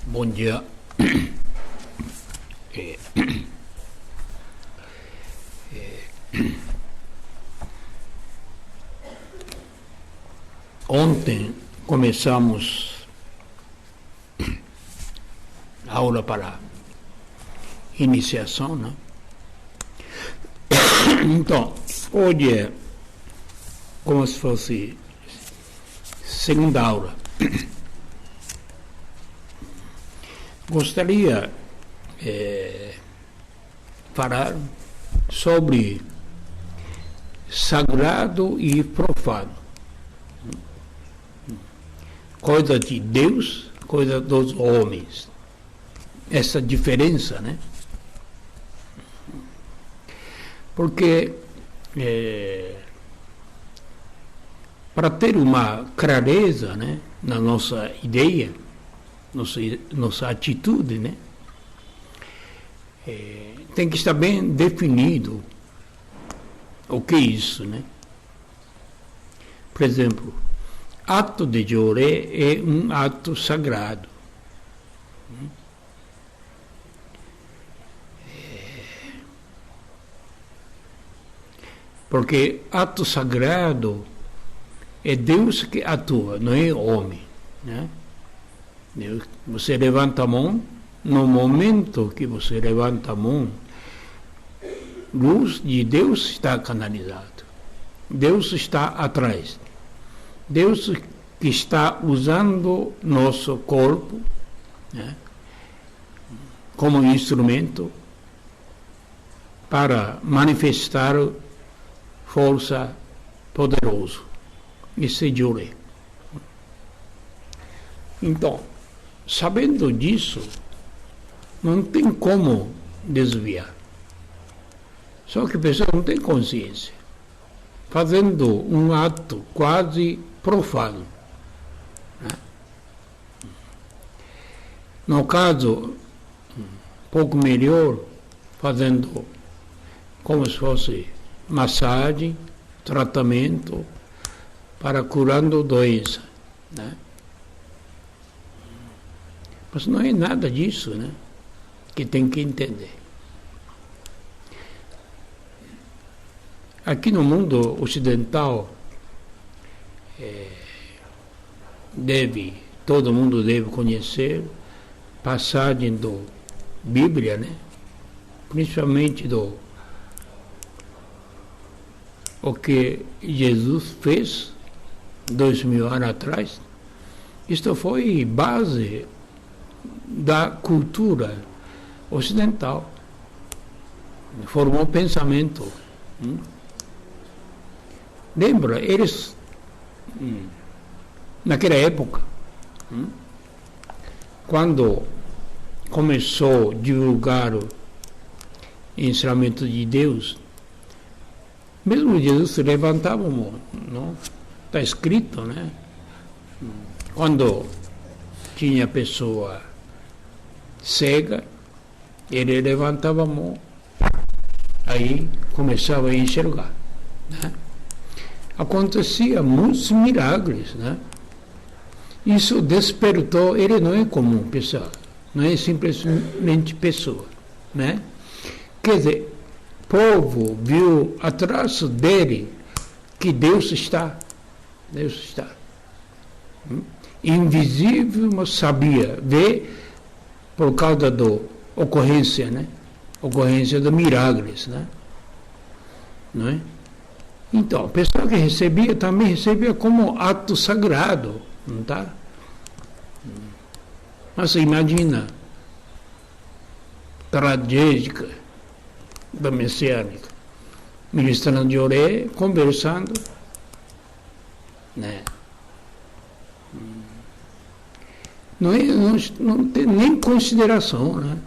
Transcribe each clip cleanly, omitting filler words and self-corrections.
Bom dia. É, Ontem começamos a aula para iniciação, né? Então, hoje é como se fosse segunda aula. Gostaria falar sobre sagrado e profano. Coisa de Deus, coisa dos homens. Essa diferença, né? Porque para ter uma clareza, né, na nossa ideia, nossa atitude, né, tem que estar bem definido o que é isso, né? Por exemplo, ato de Joré é um ato sagrado. Porque ato sagrado é Deus que atua, não é homem, né? Você levanta a mão, no momento que você levanta a mão, luz de Deus está canalizado. Deus está atrás. Deus que está usando nosso corpo, né, como instrumento para manifestar força poderosa. Isso é Joré. Então, sabendo disso, não tem como desviar. Só que a pessoa não tem consciência, fazendo um ato quase profano, né? No caso, um pouco melhor, fazendo como se fosse massagem, tratamento para curando doença, né? Mas não é nada disso, né, que tem que entender. Aqui no mundo ocidental, todo mundo deve conhecer passagem do Bíblia, né? Principalmente o que Jesus fez 2000 anos atrás. Isto foi base da cultura ocidental. Formou pensamento. Lembra, eles, naquela época, quando começou a divulgar o ensinamento de Deus, mesmo Jesus se levantava, não? Está escrito, né? Quando tinha pessoa cega, ele levantava a mão, aí começava a enxergar, né? Acontecia muitos milagres, né? Isso despertou, ele não é comum, pessoal, não é simplesmente pessoa, né? Quer dizer, o povo viu atrás dele que Deus está. Invisível, mas sabia, vê por causa da ocorrência, né? Ocorrência de milagres, né? Não é? Então, a pessoa que recebia também recebia como ato sagrado, não tá? Mas imagina, tragédica da messiânica, ministrando de Joré, conversando, né? Não tem nem consideração, né?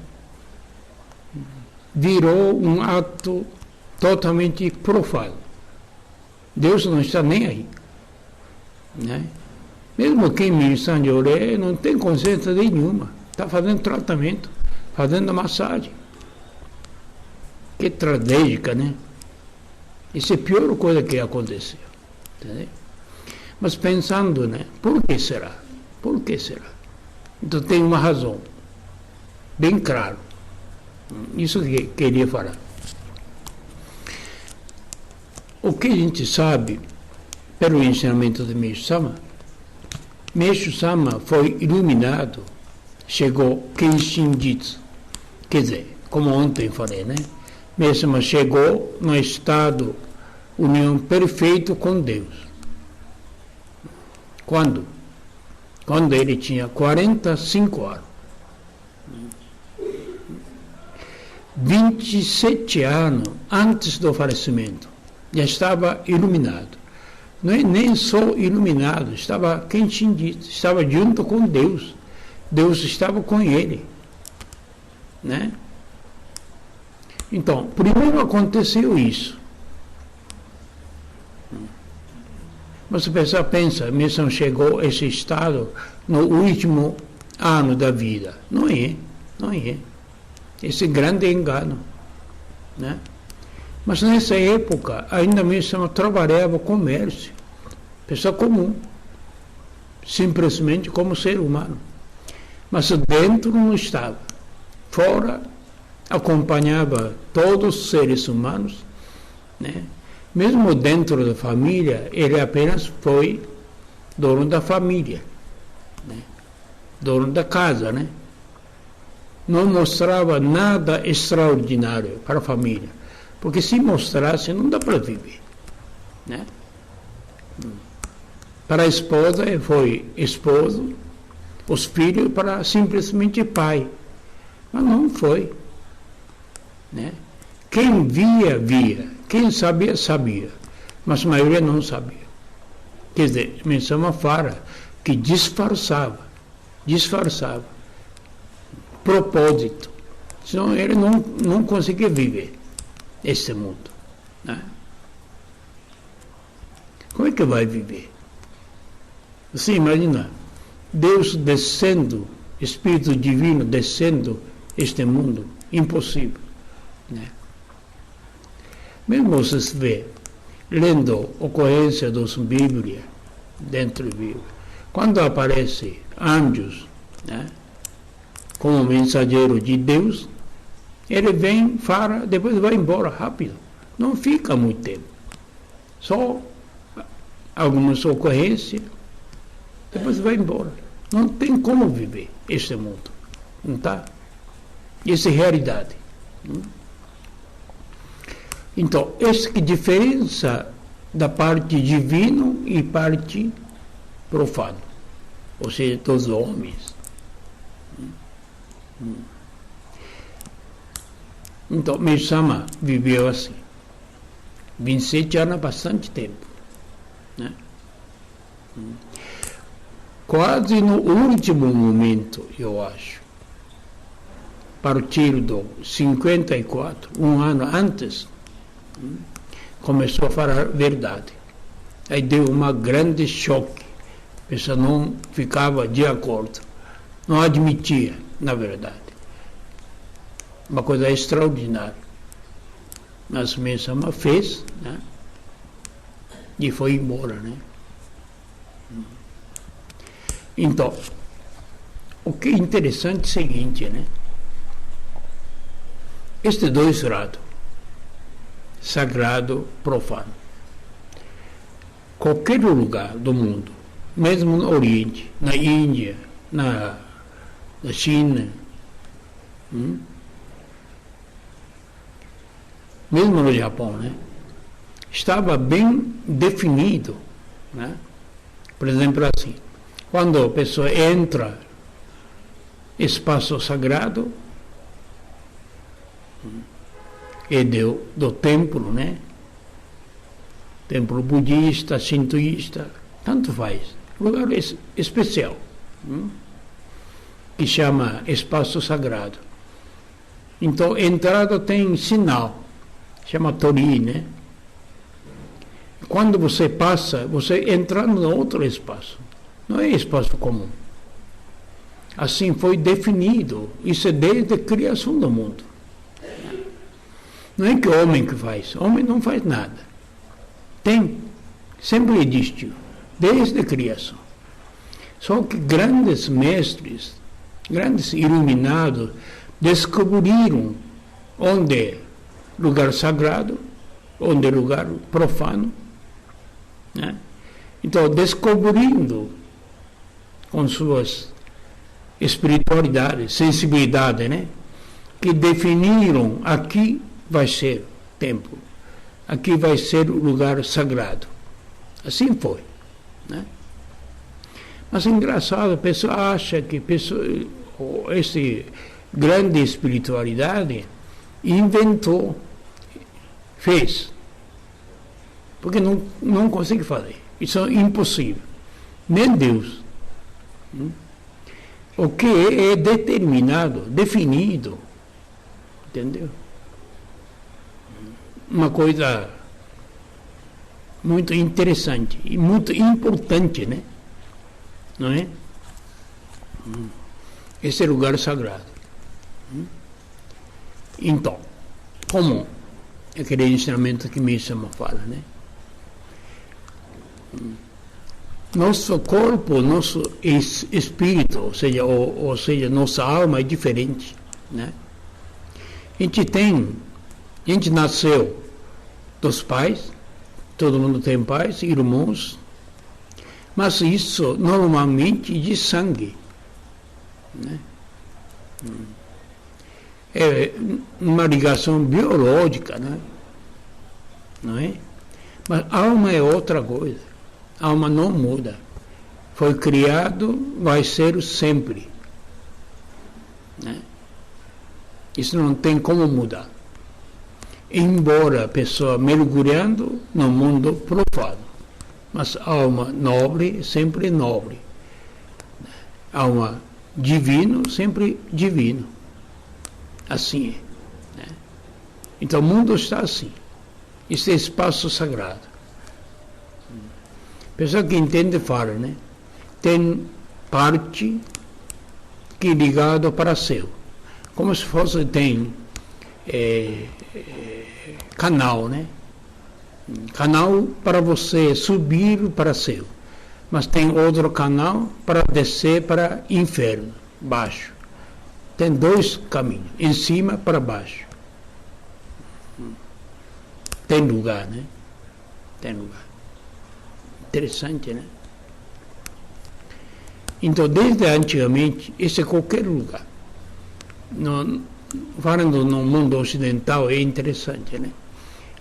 Virou um ato totalmente profano. Deus não está nem aí, né? Mesmo quem ministra de Joré não tem consciência nenhuma, está fazendo tratamento, fazendo massagem. Que tragédica, né? Isso é a pior coisa que aconteceu, entendeu? Mas pensando, né? Por que será? Por que será? Então tem uma razão, bem claro. Isso que eu queria falar. O que a gente sabe, pelo ensinamento de Meishu Sama foi iluminado, chegou Kenshin Jitsu. Quer dizer, como ontem falei, né? Meishu Sama chegou no estado união perfeito com Deus. Quando? Quando ele tinha 45 anos. 27 anos antes do falecimento, já estava iluminado. Não é nem só iluminado, estava Kenshin Jitsu, estava junto com Deus. Deus estava com ele. Né? Então, primeiro aconteceu isso. Mas a pessoa pensa, mesmo chegou a esse estado no último ano da vida. Não é, não é. Esse grande engano. Né? Mas nessa época, ainda mesmo trabalhava comércio. Pessoa comum. Simplesmente como ser humano. Mas dentro não estava. Fora, acompanhava todos os seres humanos. Né? Mesmo dentro da família, ele apenas foi dono da família. Né? Dono da casa, né? Não mostrava nada extraordinário para a família. Porque se mostrasse, não dá para viver. Né? Para a esposa, ele foi esposo, os filhos para simplesmente pai. Mas não foi. Né? Quem via, via. Quem sabia, sabia. Mas a maioria não sabia. Quer dizer, menção fala que disfarçava. Propósito. Senão ele não conseguia viver esse mundo. Né? Como é que vai viver? Você imagina Deus descendo, Espírito Divino descendo este mundo? Impossível. Né? Mesmo vocês vê, lendo ocorrência dos Bíblia, dentro da Bíblia, quando aparece anjos, né, como mensageiro de Deus, ele vem, fala, depois vai embora rápido. Não fica muito tempo. Só algumas ocorrências, depois vai embora. Não tem como viver este mundo. Não tá? Essa é a realidade. Então, essa que diferença da parte divina e parte profana, ou seja, dos homens. Então, Meishu Sama viveu assim. 27 anos, bastante tempo. Né? Quase no último momento, eu acho, partir do 54, um ano antes, começou a falar a verdade. Aí deu uma grande choque. A pessoa não ficava de acordo. Não admitia, na verdade. Uma coisa extraordinária. Mas Meishu Sama fez, né? E foi embora, né? Então, o que é interessante é o seguinte, né? Estes dois lados, sagrado, profano. Qualquer lugar do mundo, mesmo no Oriente, na Índia, na China, mesmo no Japão, né? Estava bem definido, né? Por exemplo, assim, quando a pessoa entra no espaço sagrado, é do templo, né? Templo budista, sintoísta, tanto faz. Lugar especial, que chama espaço sagrado. Então, a entrada tem sinal, chama tori, né? Quando você passa, você entra no outro espaço. Não é espaço comum. Assim foi definido. Isso é desde a criação do mundo. Não é que o homem que faz. O homem não faz nada. Tem. Sempre existiu. Desde a criação. Só que grandes mestres grandes iluminados, descobriram onde é lugar sagrado, onde é lugar profano, né? Então, descobrindo com suas espiritualidades, sensibilidade, né? Que definiram aqui vai ser templo, aqui vai ser o lugar sagrado. Assim foi, né? Mas é engraçado, a pessoa acha que essa grande espiritualidade inventou, fez, porque não consegue fazer. Isso é impossível. Nem Deus. O que é determinado, definido, entendeu? Uma coisa muito interessante e muito importante, né? Não é? Esse é lugar sagrado. Então, como aquele ensinamento que me chama fala, né? Nosso corpo, nosso espírito, ou seja, nossa alma é diferente, né? A gente nasceu dos pais, todo mundo tem pais, irmãos, mas isso normalmente de sangue, né? É uma ligação biológica, né? Não é? Mas a alma é outra coisa. A alma não muda. Foi criado, vai ser sempre, né? Isso não tem como mudar. Embora a pessoa mergulhando no mundo profano, mas a alma nobre sempre nobre. Alma divino sempre divino. Assim é, né? Então o mundo está assim. Isso é espaço sagrado. A pessoa que entende fala, né? Tem parte que é ligado para céu. Como se fosse, tem canal, né? Canal para você subir para céu. Mas tem outro canal para descer para inferno, baixo. Tem dois caminhos, em cima para baixo. Tem lugar, né? Tem lugar. Interessante, né? Então, desde antigamente, esse é qualquer lugar. Falando no mundo ocidental, é interessante, né?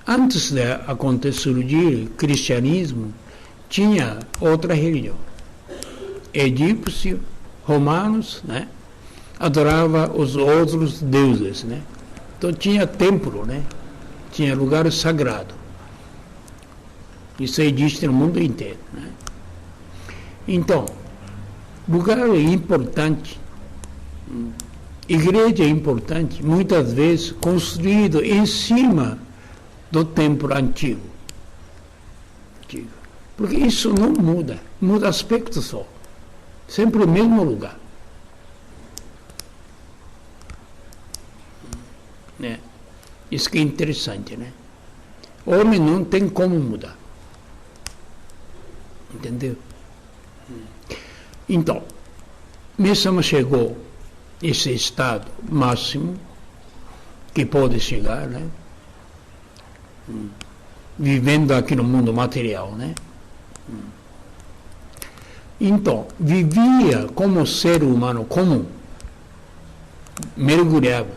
Antes de acontecer surgir o cristianismo, tinha outra religião. Egípcios, romanos, né? Adorava os outros deuses, né? Então tinha templo, né? Tinha lugar sagrado. Isso existe no mundo inteiro, né? Então, lugar é importante, igreja é importante, muitas vezes construído em cima do templo antigo. Porque isso não muda, muda aspecto só. Sempre o mesmo lugar. Né? Isso que é interessante, né? O homem não tem como mudar. Entendeu? Então, mesmo chegou esse estado máximo que pode chegar, né? Vivendo aqui no mundo material, né? Então, vivia como ser humano comum, mergulhava.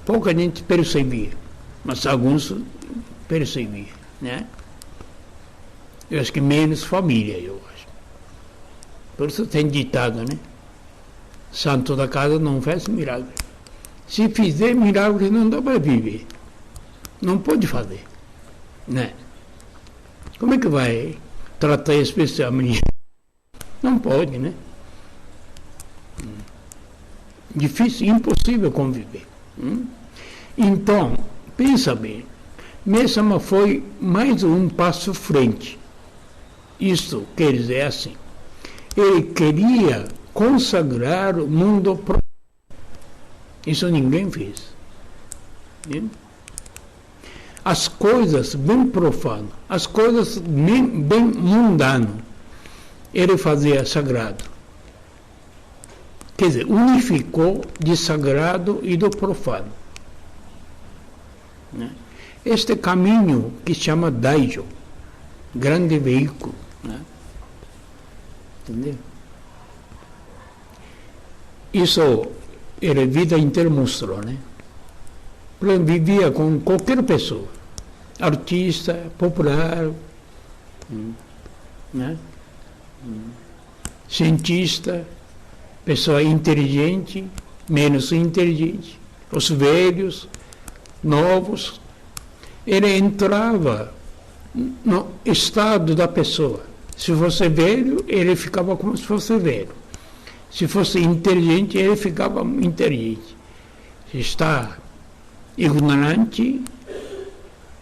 Pouca gente percebia, mas alguns percebiam, né? Eu acho que menos família, eu acho. Por isso tem ditado, né? Santo da casa não faz milagre. Se fizer milagre, não dá para viver. Não pode fazer, né? Como é que vai tratar especialmente? Não pode, né? Difícil, impossível conviver. Então, pensa bem, mesmo foi mais um passo frente. Isso quer dizer assim, ele queria consagrar o mundo próprio. Isso ninguém fez. As coisas bem profanas, as coisas bem mundanas, ele fazia sagrado. quer dizer, unificou de sagrado e do profano. Né? Este caminho que se chama Daijo, grande veículo. Né? Entendeu? Isso ele a vida inteira mostrou, né? Ele vivia com qualquer pessoa, artista, popular, né? Cientista, pessoa inteligente, menos inteligente, os velhos, novos. Ele entrava no estado da pessoa. Se fosse velho, ele ficava como se fosse velho. Se fosse inteligente, ele ficava inteligente. Se está ignorante,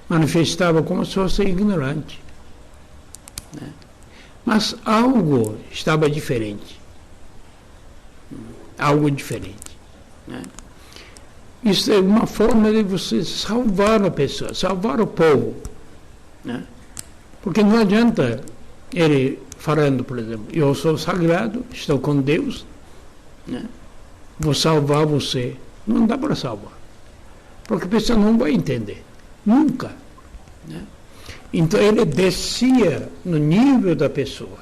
manifestava como se fosse ignorante. Né? Mas algo estava diferente. Algo diferente. Né? Isso é uma forma de você salvar a pessoa, salvar o povo. Né? Porque não adianta ele falando, por exemplo, eu sou sagrado, estou com Deus, né? Vou salvar você. Não dá para salvar. Porque a pessoa não vai entender. Nunca. Né? Então ele descia no nível da pessoa.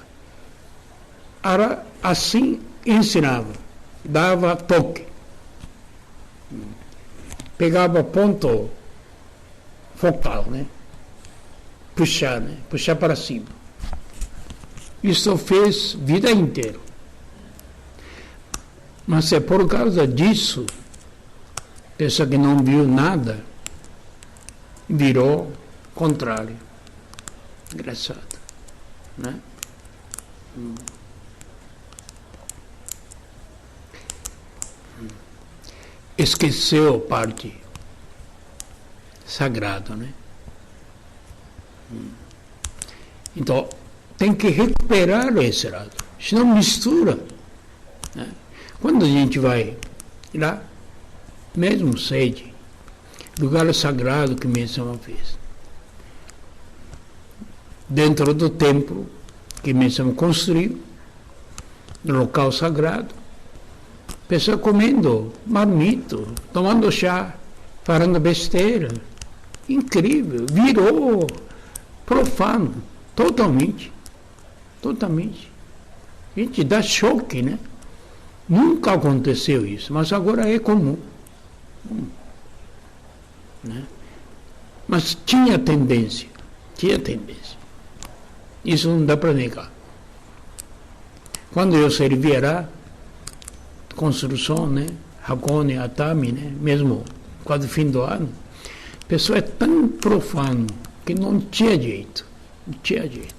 Assim ensinava, dava toque. Pegava ponto focal, né? Puxar, né? Puxar para cima. Isso fez vida inteira. Mas é por causa disso, pessoa que não viu nada, virou contrário. Engraçado. Né? Esqueceu a parte sagrada, né? Então, tem que recuperar esse lado, senão mistura. Né? Quando a gente vai lá, mesmo sede, lugar sagrado que Mesama fez, dentro do templo que Mesama construiu, no local sagrado, pessoa comendo marmito, tomando chá, falando besteira. Incrível, virou profano, totalmente. Totalmente. A gente dá choque, né? Nunca aconteceu isso, mas agora é comum. Né? Mas tinha tendência. Isso não dá para negar. Quando eu servia lá, construção, né? Hakone, Atami, né? Mesmo quase fim do ano, a pessoa é tão profano que não tinha jeito. Não tinha jeito.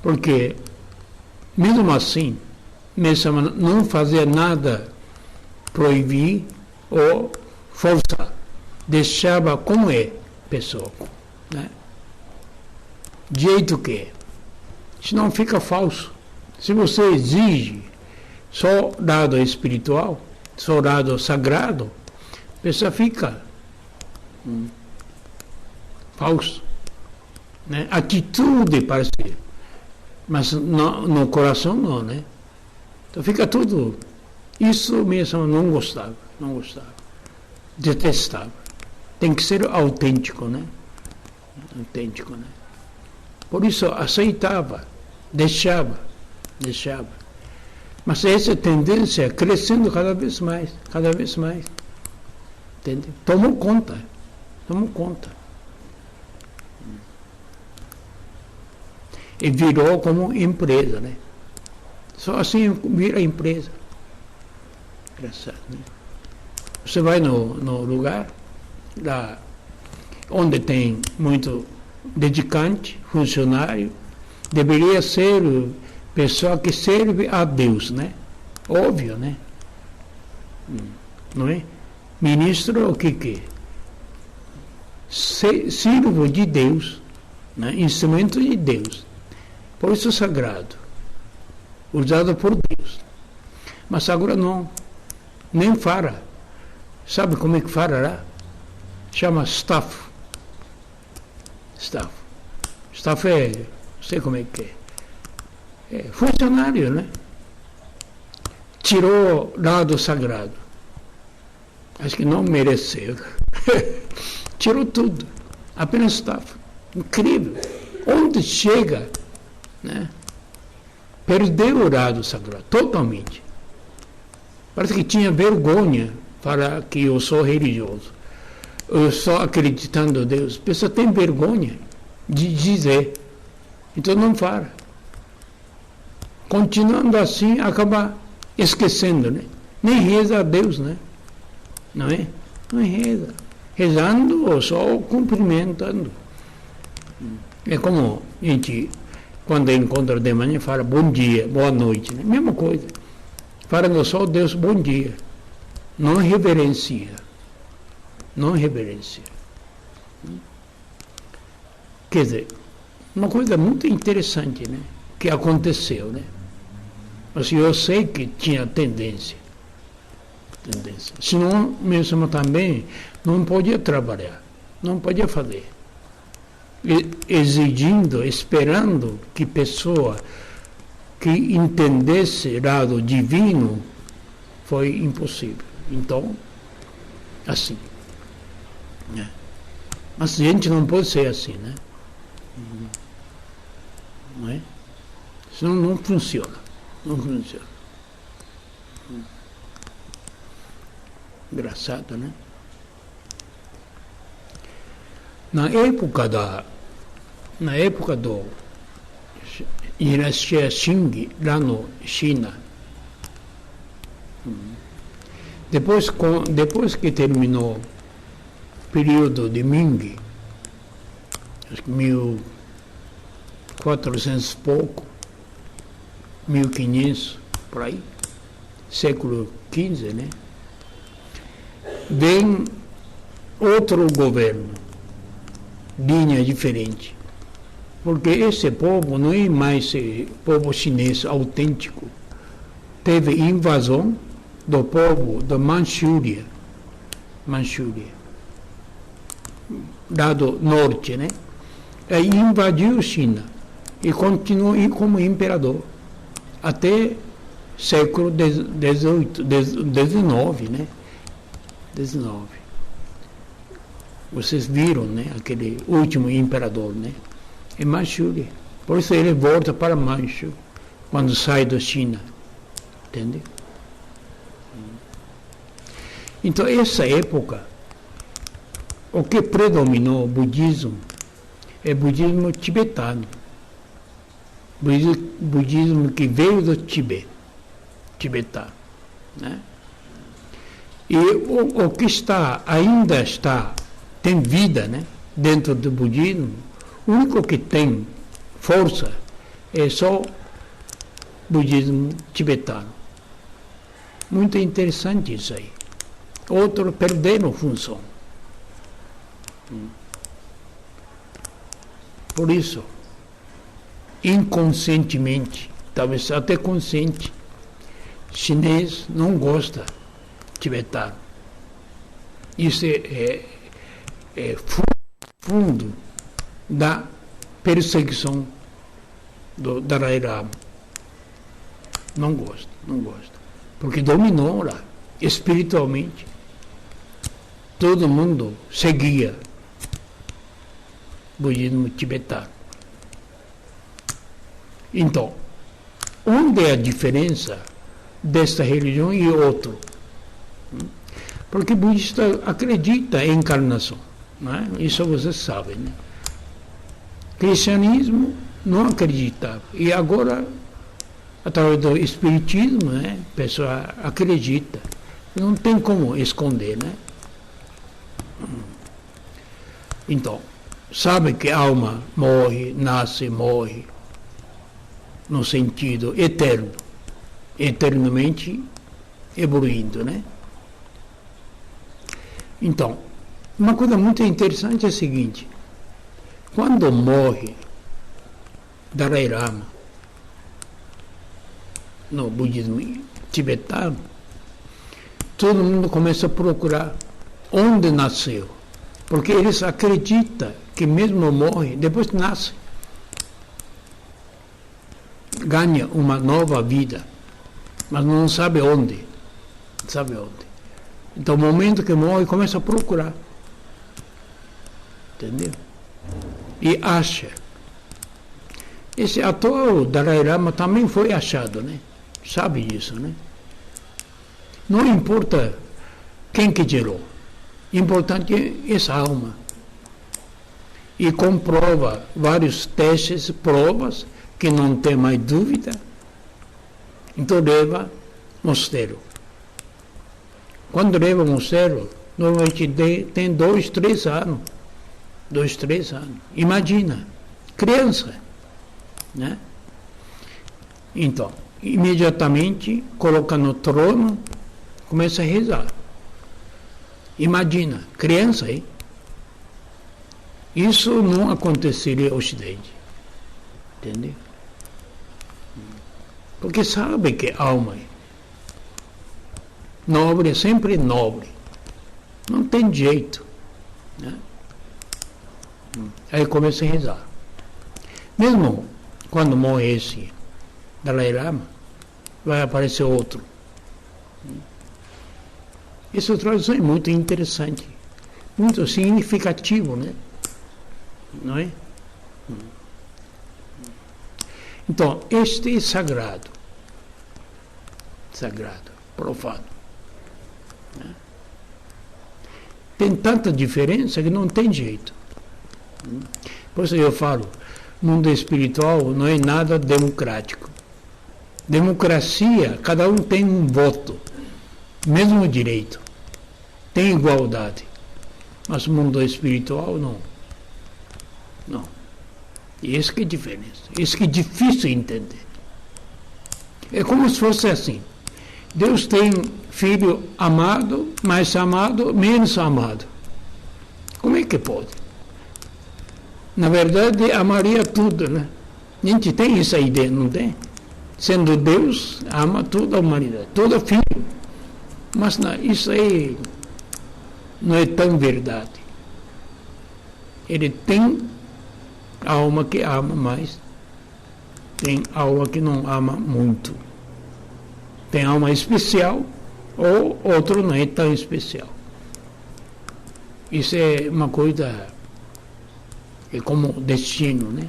Porque, mesmo assim, Mesama não fazia nada proibir ou forçar. Deixava como é pessoa. Né? Jeito que é. Senão fica falso. Se você exige só lado espiritual, só lado sagrado, a pessoa fica falso. Né? Atitude parece. Mas no coração não, né? Então fica tudo. Isso mesmo não gostava. Detestava. Tem que ser autêntico, né? Autêntico, né? Por isso aceitava, deixava. Mas essa tendência crescendo cada vez mais. Entende? Tomou conta. E virou como empresa, né? Só assim vira empresa. Engraçado, né? Você vai no lugar lá onde tem muito dedicante, funcionário, deveria ser pessoa que serve a Deus, né? Óbvio, né? Não é? Ministro, o que é? Sirvo de Deus, né? Instrumento de Deus. Por isso sagrado, usado por Deus. Mas agora não, nem fala. Sabe como é que fala lá? Chama staff. Staff é, não sei como é que é. É funcionário, né? tirou o lado sagrado. Acho que não mereceu. Tirou tudo. Apenas estava. Incrível. Onde chega, né? Perdeu o lado sagrado, totalmente. Parece que tinha vergonha para que eu sou religioso. Eu estou acreditando em Deus. A pessoa tem vergonha de dizer. Então não fala. Continuando assim, acaba esquecendo, né? Nem reza a Deus, né? Não é? Não é reza. Rezando ou só cumprimentando. É como a gente, quando encontra de manhã, fala bom dia, boa noite, né? Mesma coisa. Falando só Deus, bom dia. Não reverencia. Não reverencia. Quer dizer, uma coisa muito interessante, né? Que aconteceu, né? Mas eu sei que tinha tendência. Senão, mesmo também, não podia trabalhar, não podia fazer. Exigindo, esperando que pessoa que entendesse o lado divino, foi impossível. Então, assim. Né? Mas a gente não pode ser assim, né? Não é? Senão não funciona. Não funciona. Engraçado, né? Na época do dinastia Qing, lá no China, depois que terminou o período de Ming, acho que 1400 e pouco, 1500, por aí, século XV, né? Vem outro governo, linha diferente. Porque esse povo não é mais povo chinês autêntico. Teve invasão do povo da Manchúria, lado norte, né? Aí invadiu China e continuou como imperador até século XIX, né? 19. Vocês viram, né? Aquele último imperador, né? É Manchúria. Por isso ele volta para Manchu quando sai da China. Entende? Então, essa época, o que predominou o budismo é o budismo tibetano. Budismo que veio do Tibete, tibetano. Né? E o que ainda tem vida, né, dentro do budismo, o único que tem força é só o budismo tibetano. Muito interessante isso aí. Outros perderam função. Por isso, inconscientemente, talvez até consciente, chinês não gosta tibetano. Isso é fundo da perseguição do Dalai Lama. Não gosta. Porque dominou lá, espiritualmente. Todo mundo seguia o budismo tibetano. Então, onde é a diferença desta religião e outro? Porque o budista acredita em encarnação, não é? Isso vocês sabem, né? Cristianismo não acreditava. E agora, através do espiritismo, né, a pessoa acredita. Não tem como esconder, né? Então, sabe que a alma morre, nasce, morre, no sentido eterno, eternamente evoluindo, né? Então, uma coisa muito interessante é a seguinte: quando morre Dalai Lama no budismo tibetano, todo mundo começa a procurar onde nasceu, porque eles acreditam que mesmo morre, depois nasce, ganha uma nova vida. mas não sabe onde. Não sabe onde. Então, no momento que morre, começa a procurar. Entendeu? E acha. Esse atual Dalai Lama também foi achado, né? Sabe disso, né? Não importa quem que gerou. Importante é essa alma. E comprova vários testes, provas, que não tem mais dúvida. Então leva mosteiro. Quando leva mosteiro, normalmente tem 2, 3 anos. 2, 3 anos. Imagina, criança. Né? Então, imediatamente coloca no trono, começa a rezar. Imagina, criança, hein? Isso não aconteceria no Ocidente. Entendeu? Porque sabe que alma é nobre, sempre nobre. Não tem jeito. Né? Aí começa a rezar. Mesmo quando morre esse Dalai Lama, vai aparecer outro. Essa tradução é muito interessante, muito significativo, né? Não é? Então, este é sagrado, profano. Né? Tem tanta diferença que não tem jeito. Por isso eu falo, mundo espiritual não é nada democrático. Democracia, cada um tem um voto, mesmo direito, tem igualdade. Mas o mundo espiritual não. Não. E isso que é diferença. Isso que é difícil entender. É como se fosse assim. Deus tem filho amado, mais amado, menos amado. Como é que pode? Na verdade, amaria tudo, né? A gente tem essa ideia, não tem? Sendo Deus, ama toda a humanidade, todo filho. Mas não, isso aí não é tão verdade. Ele tem alma que ama mais, tem alma que não ama muito. Tem alma especial, ou outro não é tão especial. Isso é uma coisa, é como destino, né?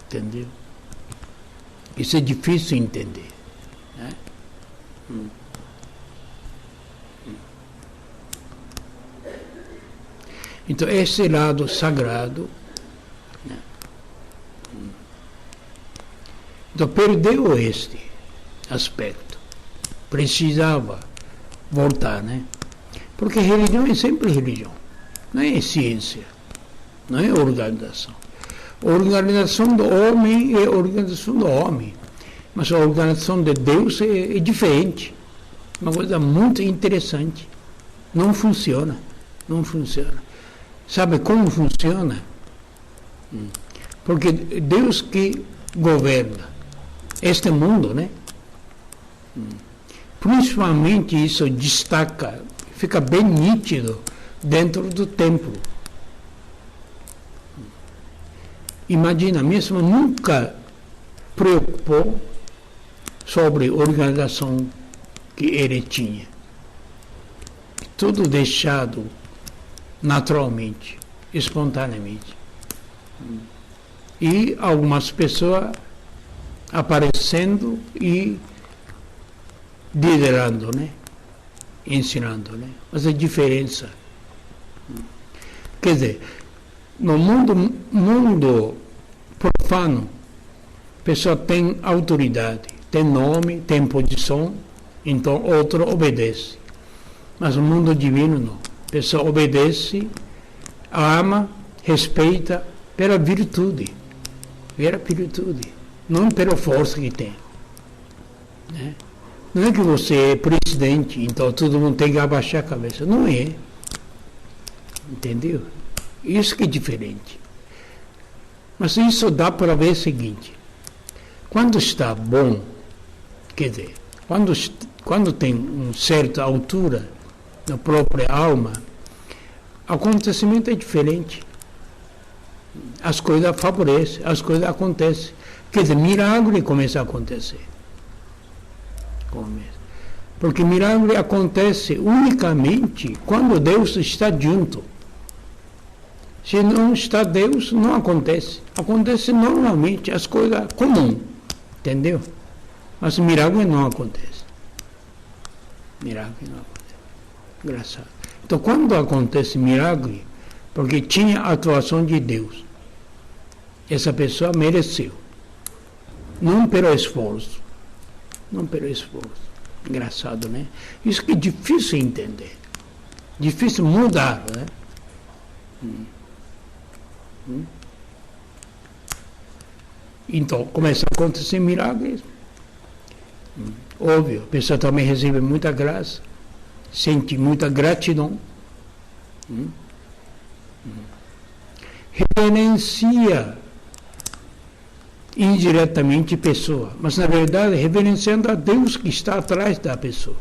Entendeu? Isso é difícil entender. Né? Então, esse lado sagrado, né? Então, perdeu este aspecto. Precisava voltar, né? Porque religião é sempre religião. Não é ciência. Não é organização. A organização do homem é a organização do homem. Mas a organização de Deus é diferente. Uma coisa muito interessante. Não funciona. Não funciona. Sabe como funciona? Porque Deus que governa este mundo, né? Principalmente isso destaca, fica bem nítido dentro do templo. Imagina, mesmo nunca preocupou sobre a organização que ele tinha. Tudo deixado naturalmente, espontaneamente. E algumas pessoas aparecendo e liderando, né? Ensinando, né? Mas a diferença. Quer dizer, no mundo profano, a pessoa tem autoridade, tem nome, tem posição, então outro obedece. Mas no mundo divino não. A pessoa obedece, ama, respeita pela virtude. Pela virtude. Não pela força que tem. Né? Não é que você é presidente, então todo mundo tem que abaixar a cabeça. Não é. Entendeu? Isso que é diferente. Mas isso dá para ver o seguinte. Quando está bom, quer dizer, quando tem uma certa altura na própria alma, o acontecimento é diferente. As coisas favorecem, as coisas acontecem. Quer dizer, milagre começa a acontecer. Porque milagre acontece unicamente quando Deus está junto. Se não está Deus, não acontece. Acontece normalmente as coisas comuns, entendeu? Mas milagre não acontece. Milagre não acontece. Engraçado. Então, quando acontece milagre, porque tinha a atuação de Deus, essa pessoa mereceu. Não pelo esforço. Não pelo esforço. Engraçado, né? Isso que é difícil entender. Difícil mudar, né? Então, começa a acontecer milagres. Óbvio, a pessoa também recebe muita graça, sente muita gratidão. Reverencia indiretamente a pessoa, mas na verdade reverenciando a Deus que está atrás da pessoa,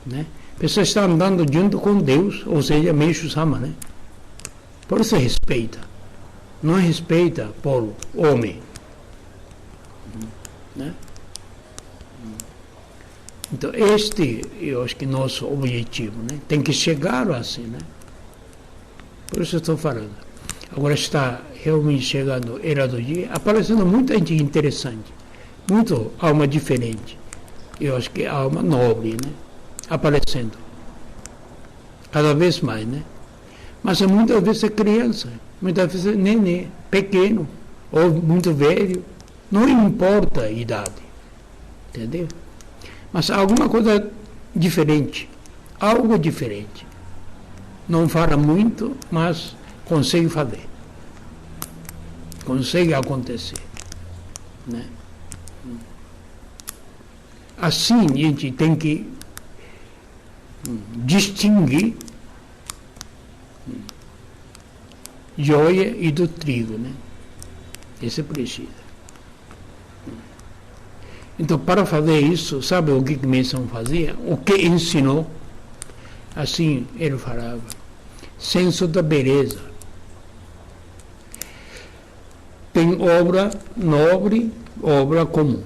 né? A pessoa está andando junto com Deus, ou seja, Meixo Sama, né? Por isso respeita, não respeita por homem, né? Então eu acho que nosso objetivo, né? Tem que chegar assim, né? Por isso eu estou falando. Agora está realmente chegando a era do dia, aparecendo muita gente interessante, muito alma diferente. Eu acho que alma nobre, né? Aparecendo. Cada vez mais, né? Mas muitas vezes é criança, muitas vezes é neném, pequeno, ou muito velho. Não importa a idade. Entendeu? Mas alguma coisa diferente. Algo diferente. Não fala muito, mas consegue fazer. Consegue acontecer. Né? Assim, a gente tem que distinguir joia e do trigo, né? Isso precisa. Então, para fazer isso, sabe o que Messon fazia? O que ensinou? Assim, ele falava, senso da beleza. Tem obra nobre, obra comum.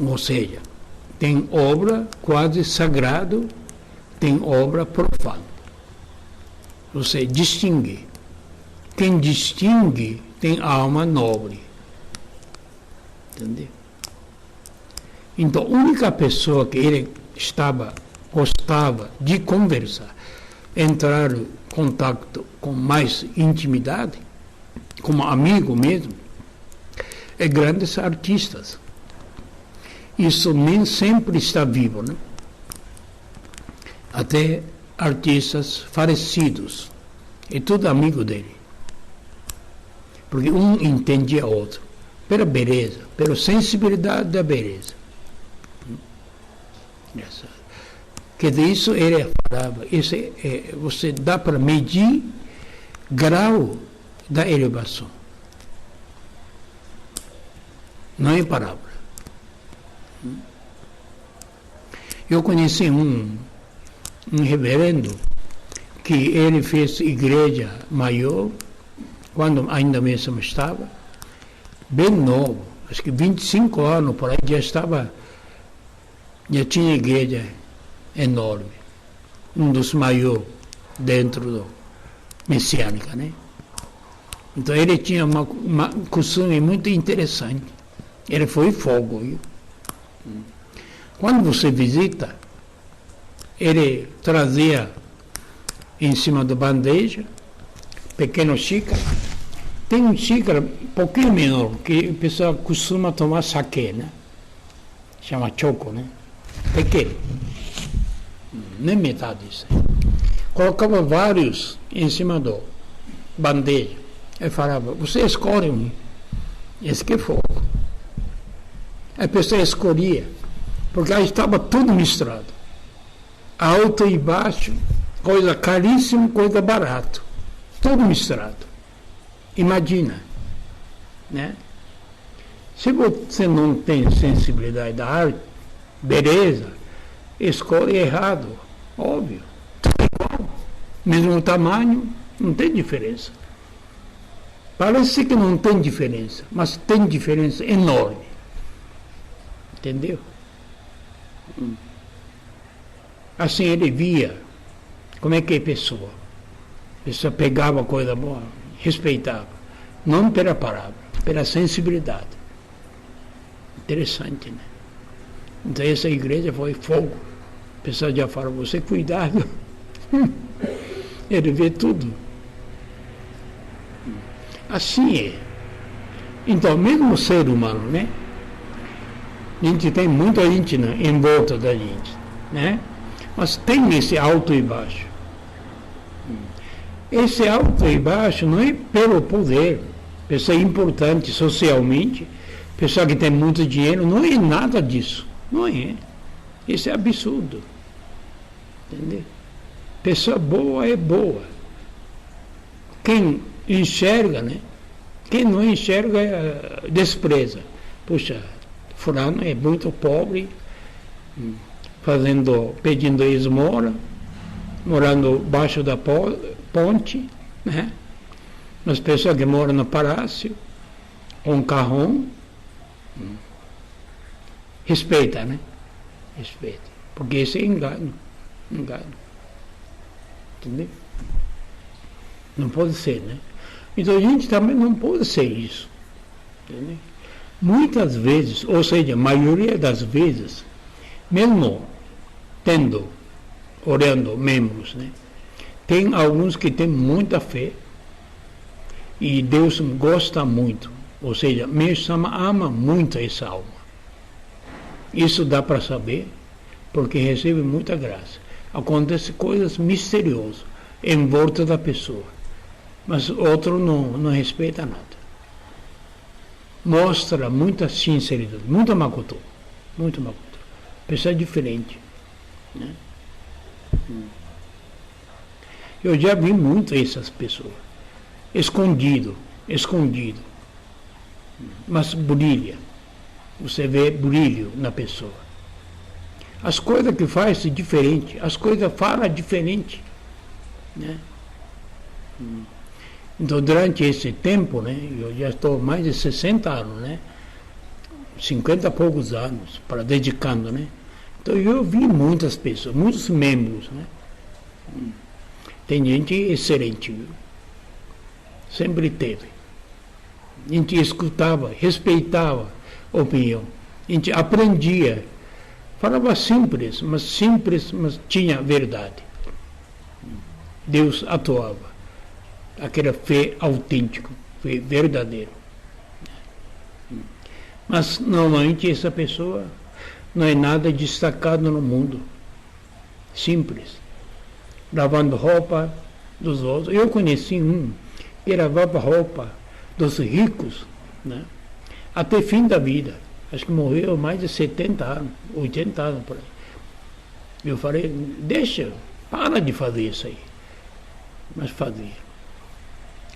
Ou seja, tem obra quase sagrado, tem obra profana. Você distingue. Quem distingue tem alma nobre. Entendeu? Então, a única pessoa que ele gostava de conversar, entrar em contato com mais intimidade, como amigo mesmo, é grandes artistas. Isso nem sempre está vivo, né? Até artistas falecidos. É tudo amigo dele. Porque um entende o outro. Pela beleza, pela sensibilidade da beleza. Que disso ele falava. Você dá para medir grau da elevação. Não é parábola. Eu conheci um reverendo que ele fez igreja maior, quando ainda mesmo estava, bem novo, acho que 25 anos por aí, já tinha igreja enorme, um dos maiores dentro do messiânica, né? Então ele tinha uma costume muito interessante. Ele foi fogo, viu? Quando você visita, ele trazia em cima da bandeja, pequeno xícara. Tem um xícara um pouquinho menor, que o pessoal costuma tomar saquê, né? Chama choco, né? Pequeno. Nem metade disso. Colocava vários em cima da bandeja. Ele falava, você escolhe um. Esse que é fogo. A pessoa escolhia, porque aí estava tudo misturado. Alto e baixo, coisa caríssima, coisa barato. Tudo misturado. Imagina, né? Se você não tem sensibilidade da arte, beleza, escolhe errado, óbvio. Tudo igual. Mesmo tamanho, não tem diferença. Parece que não tem diferença, mas tem diferença enorme. Entendeu? Assim ele via como é que é a pessoa. A pessoa pegava a coisa boa, respeitava. Não pela palavra, pela sensibilidade. Interessante, né? Então essa igreja foi fogo. O pessoal já fala, você cuidado. Ele vê tudo. Assim é. Então, mesmo o ser humano, né? A gente tem muita gente, né, em volta da gente, né? Mas tem esse alto e baixo. Esse alto e baixo não é pelo poder. Pessoa importante socialmente, pessoa que tem muito dinheiro, não é nada disso. Não é. Isso é absurdo. Entendeu? Pessoa boa é boa. Quem enxerga, né? Quem não enxerga, despreza. Puxa, fulano é muito pobre, pedindo esmola, morando baixo da ponte, né? As pessoas que moram no palácio, com carrão, respeita, né? Respeita. Porque isso é engano. Engano. Entendeu? Não pode ser, né? Então a gente também não pode ser isso. Entendeu? Muitas vezes, ou seja, a maioria das vezes, mesmo orando membros, né? Tem alguns que têm muita fé e Deus gosta muito, ou seja, mesmo ama muito essa alma. Isso dá para saber, porque recebe muita graça. Acontecem coisas misteriosas em volta da pessoa, mas outro não respeita nada. Mostra muita sinceridade, muito makoto. Pessoa diferente, né? Eu já vi muito essas pessoas, escondido, mas brilha. Você vê brilho na pessoa. As coisas que faz é diferente, as coisas fala diferente, né? Então, durante esse tempo, né, eu já estou mais de 60 anos, né? 50 e poucos anos, para dedicando, né? Então, eu vi muitas pessoas, muitos membros, né? Tem gente excelente, viu? Sempre teve. A gente escutava, respeitava a opinião. A gente aprendia. Falava simples, mas tinha verdade. Deus atuava. Aquela fé autêntica, fé verdadeira. Mas, normalmente, essa pessoa não é nada destacado no mundo. Simples. Lavando roupa dos outros. Eu conheci um que lavava roupa dos ricos, né? Até fim da vida. Acho que morreu mais de 70 anos, 80 anos por aí. Eu falei, deixa, para de fazer isso aí. Mas fazia.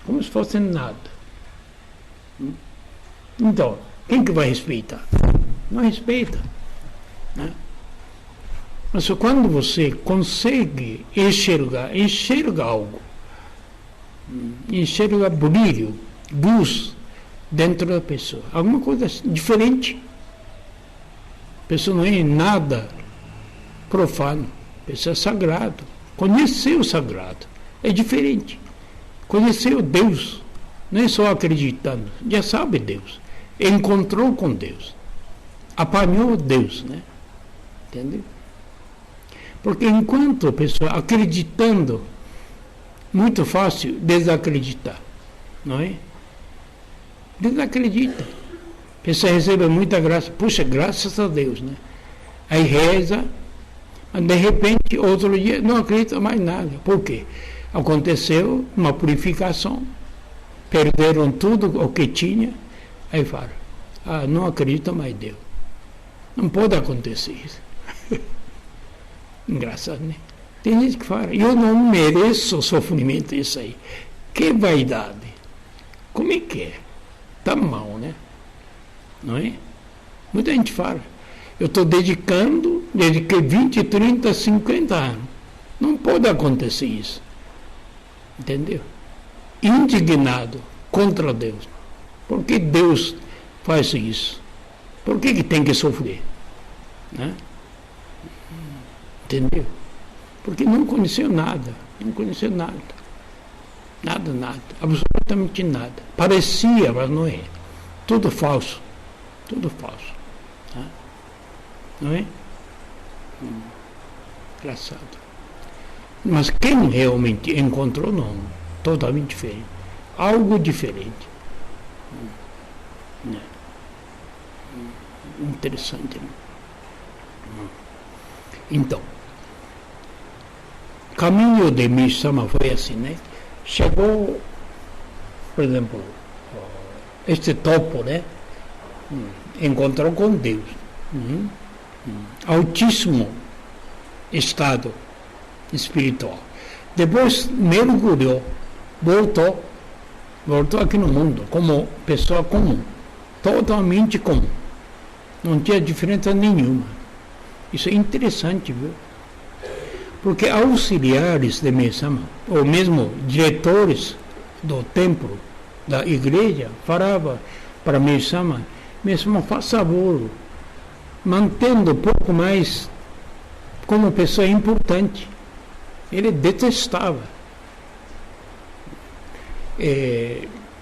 Como se fosse nada. Então, quem que vai respeitar? Não respeita, né? Mas quando você consegue enxerga algo, enxerga brilho, luz dentro da pessoa, alguma coisa diferente. A pessoa não é nada profano, a pessoa é sagrado. Conheceu o sagrado, é diferente. Conheceu Deus, não é só acreditando, já sabe Deus. Encontrou com Deus, apanhou Deus, né? Entendeu? Porque enquanto a pessoa acreditando, muito fácil desacreditar, não é? Desacredita. A pessoa recebe muita graça, puxa, graças a Deus, né? Aí reza, mas de repente, outro dia, não acredita mais nada. Por quê? Aconteceu uma purificação, perderam tudo o que tinha, aí fala, não acredito mais em Deus. Não pode acontecer isso. Engraçado, né? Tem gente que fala, eu não mereço sofrimento isso aí. Que vaidade. Como é que é? Tá mal, né? Não é? Muita gente fala, eu estou dediquei 20, 30, 50 anos. Não pode acontecer isso. Entendeu? Indignado contra Deus. Por que Deus faz isso? Por que tem que sofrer? Né? Entendeu? Porque não conheceu nada, não conheceu nada. Nada, nada, absolutamente nada. Parecia, mas não é. Tudo falso. Tudo falso. Tá? Não é? Engraçado. Mas quem realmente encontrou, não. Totalmente diferente. Algo diferente. Interessante, né? Então, o caminho de Mishama foi assim, né? Chegou, por exemplo, este topo, né? Encontrou com Deus. Altíssimo estado espiritual. Depois mergulhou, voltou aqui no mundo como pessoa comum, totalmente comum. Não tinha diferença nenhuma. Isso é interessante, viu? Porque auxiliares de Mishama, ou mesmo diretores do templo, da igreja, falava para Mishama, faz favor, mantendo um pouco mais como pessoa importante. Ele detestava.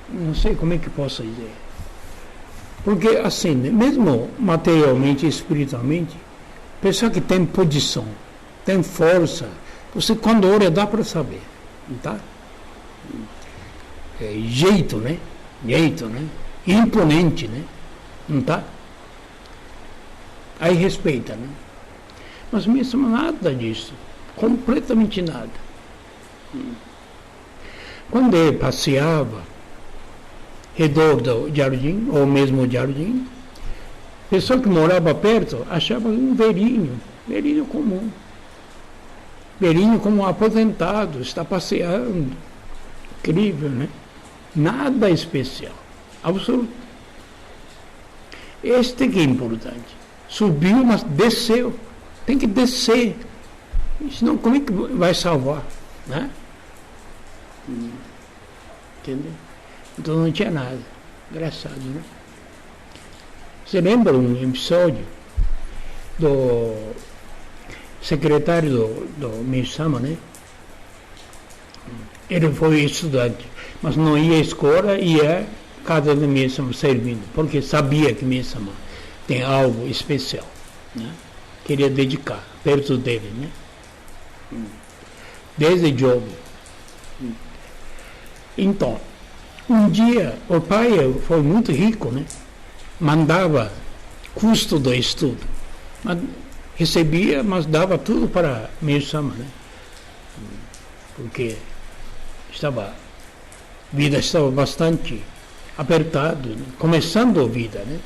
Não sei como é que posso dizer. Porque assim, mesmo materialmente e espiritualmente, pessoa que tem posição, tem força, você quando olha dá para saber, não tá? Jeito, né? Imponente, né? Não tá? Aí respeita, né? Mas mesmo nada disso, completamente nada. Quando ele passeava redor do jardim, ou mesmo o jardim, a pessoa que morava perto achava um velhinho comum. Velhinho como um aposentado, está passeando. Incrível, né? Nada especial. Absoluto. Este que é importante. Subiu, mas desceu. Tem que descer. Senão, como é que vai salvar? Né? Entendeu? Então não tinha nada. Engraçado, né? Você lembra um episódio do secretário do Mishama, né? Ele foi estudante, mas não ia à escola, ia à casa do Mishama servindo, porque sabia que Mishama tem algo especial, né? Queria dedicar perto dele, né? Desde jovem. Então, um dia, o pai foi muito rico, né? Mandava custo do estudo. Mas recebia, mas dava tudo para Mishama, né? Porque a vida estava bastante apertada, né? Começando a vida, né?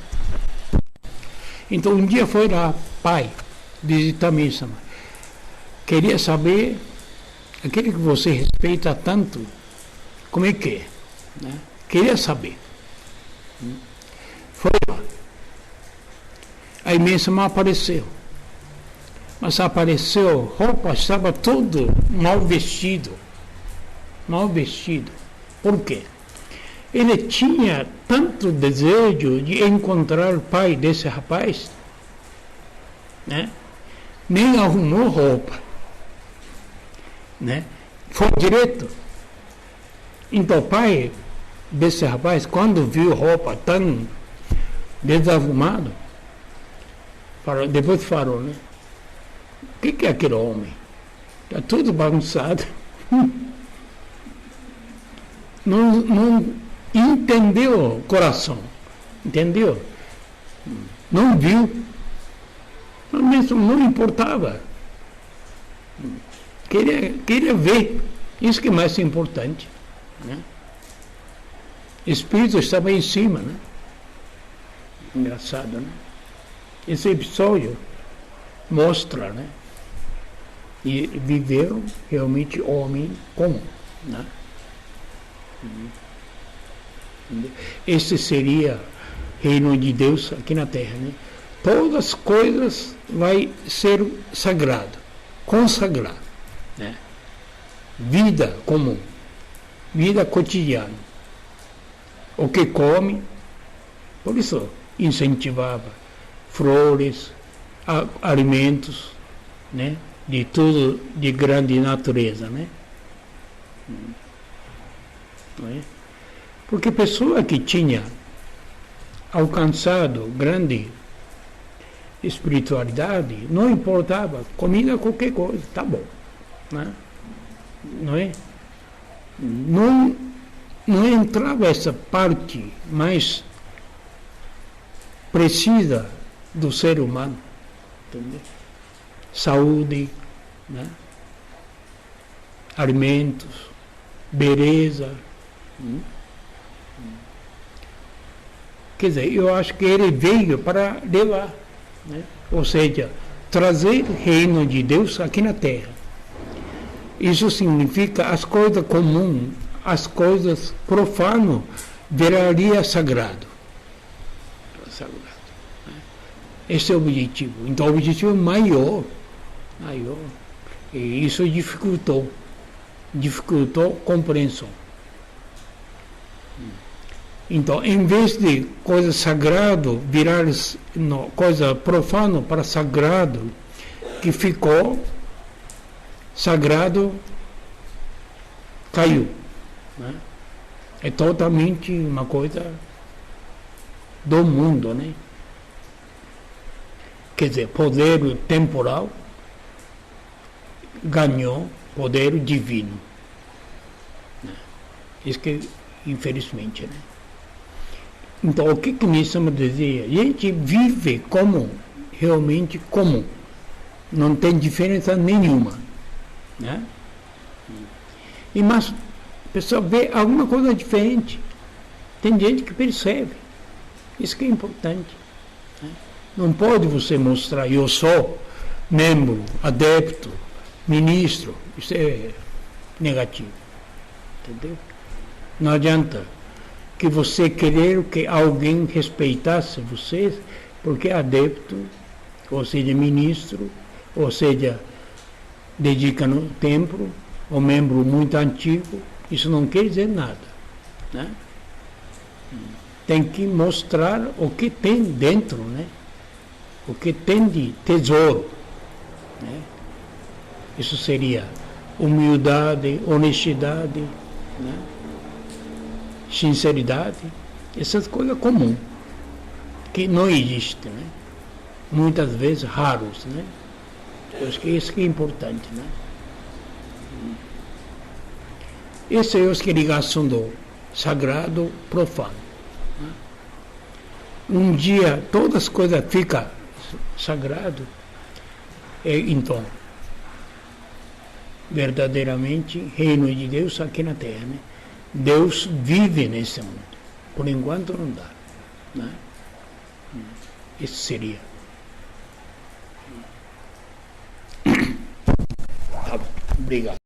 Então um dia foi lá, pai, visitar Mishama. Queria saber, aquele que você respeita tanto, como é que é, né? Queria saber. Foi lá. Aí Mishama apareceu. Mas apareceu, roupa estava tudo mal vestido. Mal vestido. Por quê? Ele tinha tanto desejo de encontrar o pai desse rapaz, né? Nem arrumou roupa, né? Foi direto. Então o pai desse rapaz, quando viu roupa tão desarrumado, depois falou, né? O que é aquele homem? Está tudo bagunçado. Não entendeu o coração. Entendeu? Não viu. Mas mesmo não importava. Queria ver. Isso que é mais importante. Né? O espírito estava em cima. Né? Engraçado, né? Esse episódio mostra, né? E viveu realmente homem comum, né? Esse seria reino de Deus aqui na Terra, né? Todas as coisas vai ser sagrado, consagrado, né? Vida comum, vida cotidiana. O que come, por isso incentivava flores, alimentos, né? De tudo de grande natureza, né? Não é? Porque a pessoa que tinha alcançado grande espiritualidade, não importava, comida qualquer coisa, tá bom, né? Não é? Não entrava essa parte mais precisa do ser humano, entendeu? Saúde, né? Alimentos, beleza. Quer dizer, eu acho que ele veio para levar, né? Ou seja, trazer o reino de Deus aqui na Terra. Isso significa as coisas comuns, as coisas profanas, viraria sagrado. Esse é o objetivo. Então, o objetivo é maior. E isso dificultou a compreensão. Então, em vez de coisa sagrada virar coisa profana para sagrado, que ficou sagrado, caiu. Né? É totalmente uma coisa do mundo, né? Quer dizer, poder temporal ganhou poder divino. Isso que, infelizmente, né? Então, o que nós estamos dizendo? A gente vive como, realmente como. Não tem diferença nenhuma. Né? Mas a pessoa vê alguma coisa diferente. Tem gente que percebe. Isso que é importante. Né? Não pode você mostrar, eu sou membro, adepto, ministro. Isso é negativo. Entendeu? Não adianta que você querer que alguém respeitasse você, porque é adepto, ou seja, ministro, ou seja, dedica no templo, ou membro muito antigo, isso não quer dizer nada. Né? Tem que mostrar o que tem dentro, né? O que tem de tesouro. Né? Isso seria humildade, honestidade, né? Sinceridade, essas coisas comuns, que não existem, né? Muitas vezes raros, né? Eu acho que isso que é importante, né? Essa é a ligação do sagrado profano. Né? Um dia todas as coisas ficam sagrado, então verdadeiramente reino de Deus aqui na Terra, né? Deus vive nesse mundo. Por enquanto não dá. Né? Isso seria. Tá bom. Obrigado.